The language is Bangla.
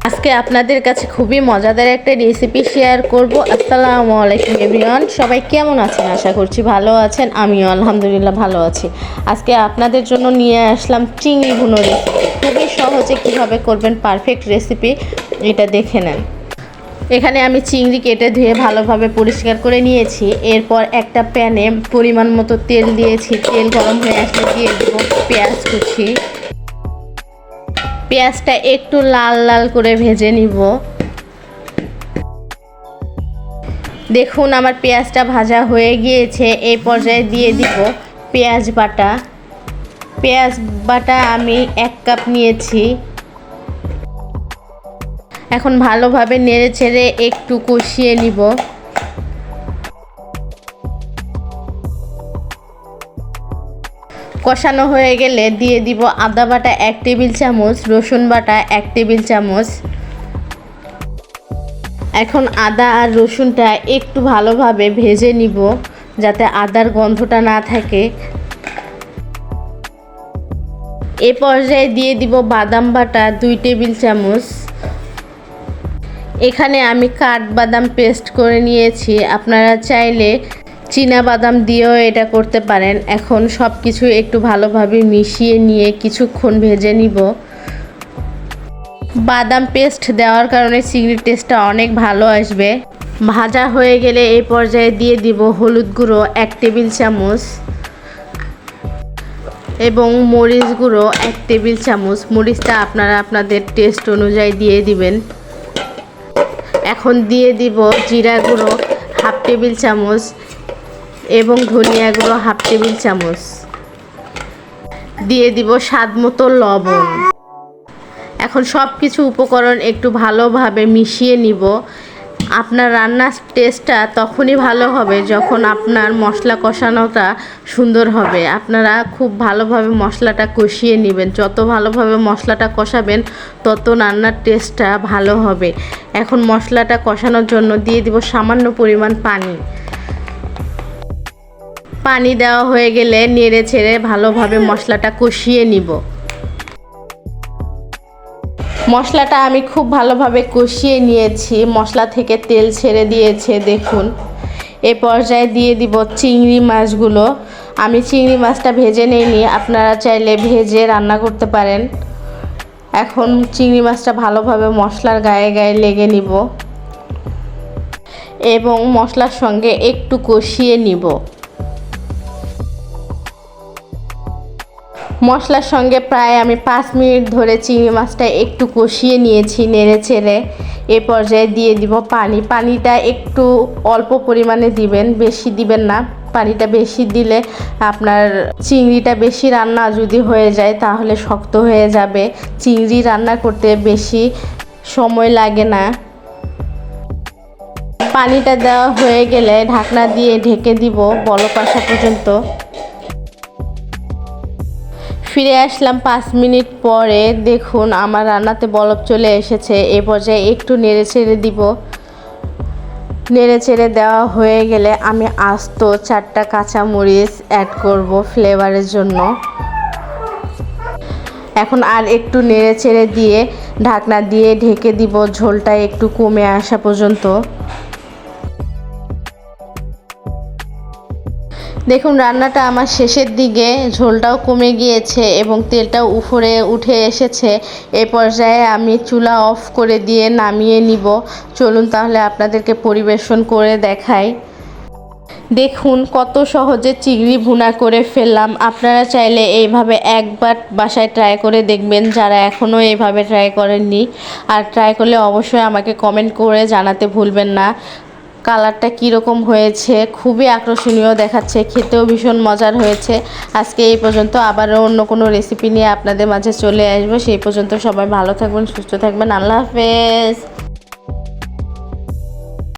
আজকে আপনাদের কাছে খুবই মজাদার একটা রেসিপি শেয়ার করব। আসসালামু আলাইকুম এভরিওয়ান, সবাই কেমন আছেন? আশা করছি ভালো আছেন। আমিও আলহামদুলিল্লাহ ভালো আছি। আজকে আপনাদের জন্য নিয়ে আসলাম চিংড়ি ভুনো রেসিপি। খুবই সহজে কিভাবে করবেন পারফেক্ট রেসিপি, এটা দেখে নেন। এখানে আমি চিংড়ি কেটে ধুয়ে ভালোভাবে পরিষ্কার করে নিয়েছি। এরপর একটা প্যানে পরিমাণ মতো তেল দিয়েছি। তেল গরম হয়ে আসলে দিয়ে দেবো পেঁয়াজ কুচি। পেঁয়াজটা একটু লাল লাল করে ভেজে নিব। দেখুন আমার পেঁয়াজটা ভাজা হয়ে গিয়েছে। এই পর্যায়ে দিয়ে দিব পেঁয়াজ বাটা। পেঁয়াজ বাটা আমি 1 কাপ নিয়েছি। এখন ভালোভাবে নেড়ে ছেড়ে একটু কষিয়ে নিব। কষানো হয়ে গেলে দিয়ে দিব আদা বাটা 1 টেবিল চামচ, রসুন বাটা 1 টেবিল চামচ। এখন আদা আর রসুনটা একটু ভালোভাবে ভেজে নিব যাতে আদার গন্ধটা না থাকে। এ পর্যায়ে দিয়ে দিব বাদাম বাটা 2 টেবিল চামচ। এখানে আমি কাঠবাদাম পেস্ট করে নিয়েছি, আপনারা চাইলে চীনা বাদাম দিয়েও এটা করতে পারেন। এখন সব কিছু একটু ভালোভাবে মিশিয়ে নিয়ে কিছুক্ষণ ভেজে নিব। বাদাম পেস্ট দেওয়ার কারণে চিংড়ির টেস্টটা অনেক ভালো আসবে। ভাজা হয়ে গেলে এই পর্যায়ে দিয়ে দিব হলুদ গুঁড়ো 1 টেবিল চামচ এবং মরিচ গুঁড়ো 1 টেবিল চামচ। মরিচটা আপনারা আপনাদের টেস্ট অনুযায়ী দিয়ে দিবেন। এখন দিয়ে দিব জিরা গুঁড়ো 1/2 টেবিল চামচ এবং ধনিয়া গুঁড়ো 1/2 টেবিল চামচ। দিয়ে দিব স্বাদ মতো লবণ। এখন সব কিছু উপকরণ একটু ভালোভাবে মিশিয়ে নিব। আপনার রান্নার টেস্টটা তখনই ভালো হবে যখন আপনার মশলা কষানোটা সুন্দর হবে। আপনারা খুব ভালোভাবে মশলাটা কষিয়ে নেবেন। যত ভালোভাবে মশলাটা কষাবেন তত রান্নার টেস্টটা ভালো হবে। এখন মশলাটা কষানোর জন্য দিয়ে দিব সামান্য পরিমাণ পানি। পানি দেওয়া হয়ে গেলে নেড়ে ছেড়ে ভালোভাবে মশলাটা কষিয়ে নিব। মশলাটা আমি খুব ভালোভাবে কষিয়ে নিয়েছি। মশলা থেকে তেল ছেড়ে দিয়েছে দেখুন। এ পর্যায়ে দিয়ে দিব চিংড়ি মাছগুলো। আমি চিংড়ি মাছটা ভেজে নিইনি, আপনারা চাইলে ভেজে রান্না করতে পারেন। এখন চিংড়ি মাছটা ভালোভাবে মশলার গায়ে গায়ে লেগে নিব এবং মশলার সঙ্গে একটু কষিয়ে নিব। মশলার সঙ্গে প্রায় আমি 5 মিনিট ধরে চিংড়ি মাছটা একটু কষিয়ে নিয়েছি নেড়ে ছেড়ে। এ পর্যায়ে দিয়ে দিব পানি। পানিটা একটু অল্প পরিমাণে দিবেন, বেশি দিবেন না। পানিটা বেশি দিলে আপনার চিংড়িটা বেশি রান্না যদি হয়ে যায় তাহলে শক্ত হয়ে যাবে। চিংড়ি রান্না করতে বেশি সময় লাগে না। পানিটা দেওয়া হয়ে গেলে ঢাকনা দিয়ে ঢেকে দিব বলক আসা পর্যন্ত। ফিরে আসলাম 5 মিনিট পরে। দেখুন আমার রান্নাতে বলক চলে এসেছে। এ পর্যায়ে একটু নেড়ে ছেড়ে দিব। নেড়ে ছেড়ে দেওয়া হয়ে গেলে আমি আস্ত 4টা কাঁচামরিচ অ্যাড করব ফ্লেভারের জন্য। এখন আর একটু নেড়ে ছেড়ে দিয়ে ঢাকনা দিয়ে ঢেকে দিব ঝোলটা একটু কমে আসা পর্যন্ত। দেখুন রান্নাটা আমার শেষের দিকে, ঝোলটাও কমে গিয়েছে এবং তেলটাও উপরে উঠে এসেছে। এ পর্যায়ে আমি চুলা অফ করে দিয়ে নামিয়ে নিব। চলুন তাহলে আপনাদেরকে পরিবেশন করে দেখাই। দেখুন কত সহজে চিংড়ি ভুনা করে ফেললাম। আপনারা চাইলে এইভাবে একবার বাসায় ট্রাই করে দেখবেন যারা এখনও এইভাবে ট্রাই করেননি। আর ট্রাই করলে অবশ্যই আমাকে কমেন্ট করে জানাতে ভুলবেন না কালারটা কীরকম হয়েছে। খুবই আকর্ষণীয় দেখাচ্ছে, খেতেও ভীষণ মজার হয়েছে। আজকে এই পর্যন্ত, আবারও অন্য কোনো রেসিপি নিয়ে আপনাদের মাঝে চলে আসবো। সেই পর্যন্ত সবাই ভালো থাকবেন, সুস্থ থাকবেন। আল্লাহ হাফেজ।